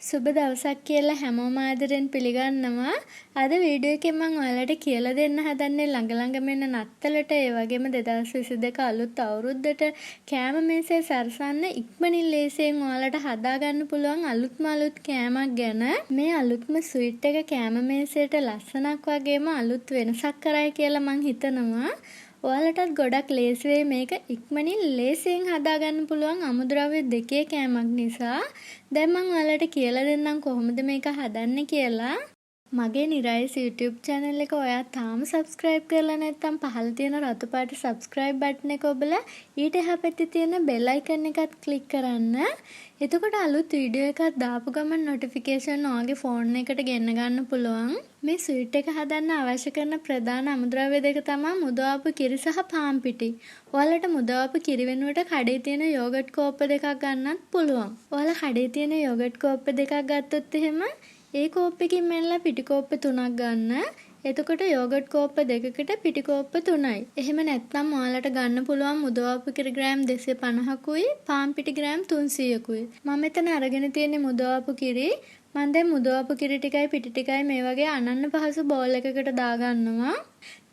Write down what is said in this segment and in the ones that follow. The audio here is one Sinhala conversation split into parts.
සුබ දවසක් කියලා හැමෝම ආදරෙන් පිළිගන්නවා. අද වීඩියෝ එකෙන් මම ඔයාලට කියලා දෙන්න හදන්නේ ළඟ එන නත්තලට ඒ වගේම 2022 අලුත් අවුරුද්දට කෑම මේසේ සරසන්න ඉක්මනින් ලේසියෙන් ඔයාලට හදාගන්න පුළුවන් අලුත්ම අලුත් කෑමක් ගැන. මේ අලුත්ම ස්වීට් එක කෑම මේසයට ලස්සනක් වගේම අලුත් වෙනසක් කරයි කියලා මං හිතනවා. ඔයාලටත් ගොඩක් ලේසි වෙයි මේක ඉක්මනින් ලේසියෙන් හදාගන්න පුළුවන් අමුද්‍රව්‍ය දෙකේ කෑමක් නිසා. දැන් මම ඔයාලට කියලා දෙන්නම් කොහොමද මේක හදන්නේ කියලා. මගේ නිරයිස් YouTube channel එක ඔයා තාම subscribe කරලා නැත්නම් පහළ තියෙන රතු පාට subscribe button එක ඔබලා ඊට එහා පැත්තේ තියෙන bell icon එකත් click කරන්න. එතකොට අලුත් වීඩියෝ එකක් දාපු ගමන් notification ඔයාගේ phone එකට ගෙන්න ගන්න පුළුවන්. මේ ස්වීට් එක හදන්න අවශ්‍ය කරන ප්‍රධාන අමුද්‍රව්‍ය දෙක තමයි මුදවාපු කිරි සහ පාන් පිටි. ඔයාලට මුදවාපු කිරි වෙනුවට කඩේ තියෙන යෝගට් කෝප්ප දෙකක් ගන්නත් පුළුවන්. ඔයාලා කඩේ තියෙන යෝගට් කෝප්ප දෙකක් ගත්තොත් එහෙම ඒ කෝප්පෙකින් මෙල්ලා පිටි කෝප්ප 3ක් ගන්න. එතකොට යෝගට් කෝප්ප දෙකකට පිටි කෝප්ප 3යි. එහෙම නැත්නම් ඔයාලට ගන්න පුළුවන් මුදවාපු කිරි ග්‍රෑම් 250කුයි පාන් පිටි ග්‍රෑම් 300කුයි. මම මෙතන අරගෙන තියෙන්නේ මුදවාපු කිරි. මම දැන් මුදවාපු කිරි ටිකයි පිටි ටිකයි මේ වගේ අනන්න පහසු බෝල් එකකට දාගන්නවා.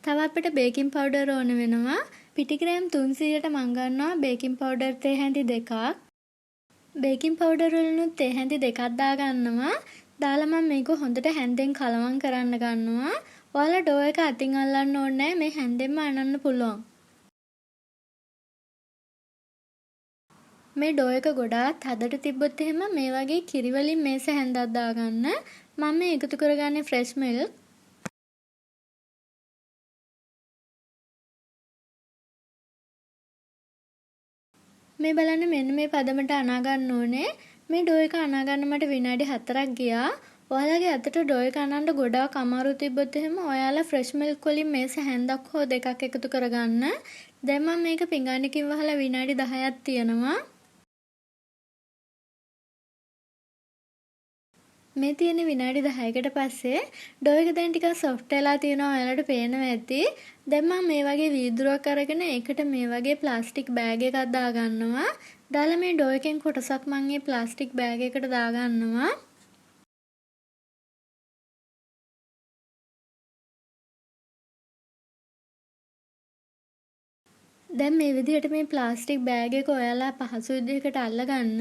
තව අපිට බේකින් පවුඩර් ඕන වෙනවා. පිටි ග්‍රෑම් 300ට මම ගන්නවා බේකින් පවුඩර් තේ හැඳි දෙකක්. බේකින් පවුඩර් වලිනුත් තේ හැඳි දෙකක් දාගන්නවා. දාලා මම මේක හොඳට හැන්දෙන් කලවම් කරන්න ගන්නවා. ඔයාලා ඩෝ එක අතින් අල්ලන්න ඕනේ නැහැ. මේ හැන්දෙන්ම අනන්න පුළුවන්. මේ ඩෝ එක ගොඩාක් හදට තිබ්බොත් එහෙම මේ වගේ කිරි වලින් මේස හැන්දක් දාගන්න. මම මේ එකතු කරගන්නේ ෆ්‍රෙෂ් මිල්ක්. මේ බලන්න මෙන්න මේ පදමට අනා ගන්න ඕනේ. මේ ඩෝ එක අනා ගන්න මට විනාඩි 4ක් ගියා. ඔයාලගේ අතට ඩෝ එක අනන්න ගොඩාක් අමාරු තිබ්බොත් එහෙම ඔයාලා ෆ්‍රෙෂ් මිල්ක් වලින් මේස හැන්දක් හෝ දෙකක් එකතු කරගන්න. දැන් මම මේක පිඟානකින් වහලා විනාඩි 10ක් තියනවා. මේ තියෙන විනාඩි 10කට පස්සේ ඩෝ එක දැන් ටිකක් සොෆ්ට් වෙලා තියෙනවා ඔයාලට පේනවා ඇති. දැන් මම මේ වගේ වීදුරුවක් අරගෙන ඒකට මේ වගේ ප්ලාස්ටික් බෑග් එකක් දාගන්නවා. දාලා මේ ඩෝ එකෙන් කොටසක් මම මේ ප්ලාස්ටික් බෑග් එකට දාගන්නවා. දැන් මේ විදිහට මේ ප්ලාස්ටික් බෑග් එක ඔයාලා පහසු විදිහකට අල්ලගන්න.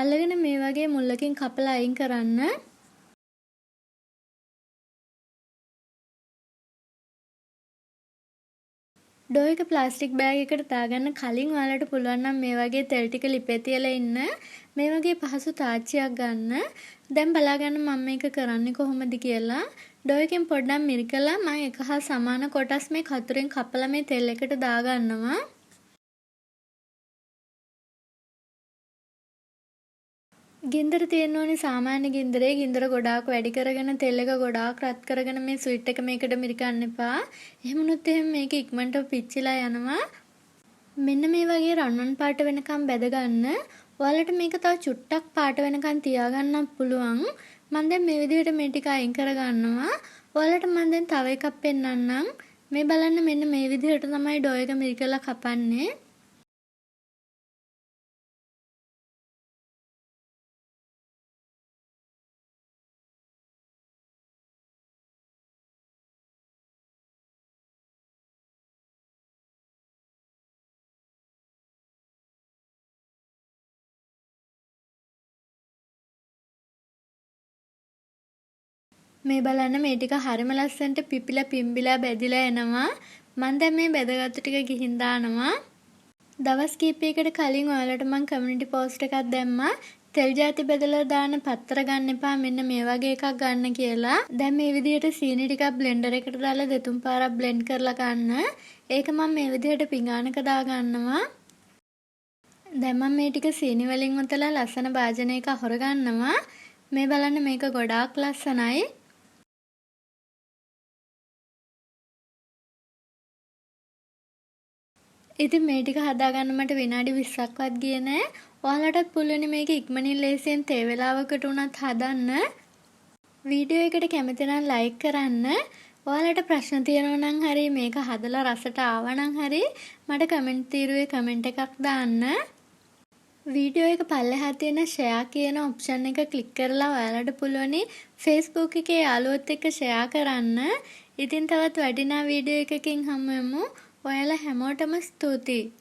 අල්ලගෙන මේ වගේ මුල්ලකින් කපලා අයින් කරන්න. ඩෝ එක ප්ලාස්ටික් බෑග් එකට දාගන්න කලින් ඔයාලට පුළුවන් නම් මේ වගේ තෙල් ටික ලිපේ තියලා ඉන්න. මේ වගේ පහසු තාච්චියක් ගන්න. දැන් බලාගන්න මම මේක කරන්නේ කොහොමද කියලා. ඩෝ එකෙන් පොඩ්ඩක් මිරිකලා මම එක හා සමාන කොටස් මේ කතුරෙන් කපලා මේ තෙල් එකට දාගන්නවා. ගින්දර තියෙන්න ඕනේ සාමාන්‍ය ගින්දරේ. ගින්දර ගොඩාක් වැඩි කරගෙන තෙල් එක ගොඩාක් රත් කරගෙන මේ ස්වීට් එක මේකට මිරිකන්න එපා. එහෙම වුණොත් එහෙම මේක ඉක්මනට පිච්චිලා යනවා. මෙන්න මේ වගේ රන්වන් පාට වෙනකම් බැද ගන්න. ඔයාලට මේක තව චුට්ටක් පාට වෙනකම් තියාගන්නත් පුළුවන්. මම දැන් මේ විදිහට මේ ටික අයින් කරගන්නවා. ඔයාලට මම දැන් තව එකක් පෙන්නන්නම්. මේ බලන්න මෙන්න මේ විදිහට තමයි ඩෝ එක මිරිකලා කපන්නේ. මේ බලන්න මේ ටික හරිම ලස්සනට පිපිලා පිම්බිලා බැදිලා එනවා. මම දැන් මේ බැදගත්තු ටික ගිහින් දානවා. දවස් කිහිපයකට කලින් ඔයාලට මම කමියුනිටි පෝස්ට් එකක් දැම්මා. තෙල් ಜಾති බෙදලා දාන පත්‍ර ගන්න එපා මෙන්න මේ වගේ එකක් ගන්න කියලා. දැන් මේ විදිහට සීනි ටිකක් බ්ලෙන්ඩර් එකට දාලා දෙතුන් පාරක් බ්ලෙන්ඩ් කරලා ගන්න. ඒක මම මේ විදිහට පිඟානක දා ගන්නවා. දැන් මම මේ ටික සීනි වලින් උතලා ලස්සන භාජනයක අහුර ගන්නවා. මේ බලන්න මේක ගොඩාක් ලස්සනයි. ඉතින් මේ ටික හදාගන්න මට විනාඩි 20ක්වත් ගියේ නෑ. ඔයාලටත් පුළුවන් මේක ඉක්මනින් ලේසියෙන් තේ වේලාවකට උනත් හදන්න. වීඩියෝ එකට කැමති නම් ලයික් කරන්න. ඔයාලට ප්‍රශ්න තියෙනවා නම් හරි මේක හදලා රසට ආවා නම් හරි මට කමෙන්ට් තීරුවේ කමෙන්ට් එකක් දාන්න. වීඩියෝ එක පල්ලෙහා තියෙන ෂෙයා කියන ඔප්ෂන් එක ක්ලික් කරලා ඔයාලට පුළුවනි Facebook එකේ යාළුවොත් එක්ක ෂෙයා කරන්න. ඉතින් තවත් වටිනා වීඩියෝ එකකින් හමු වෙමු. ඔයාලා හැමෝටම ස්තුතියි.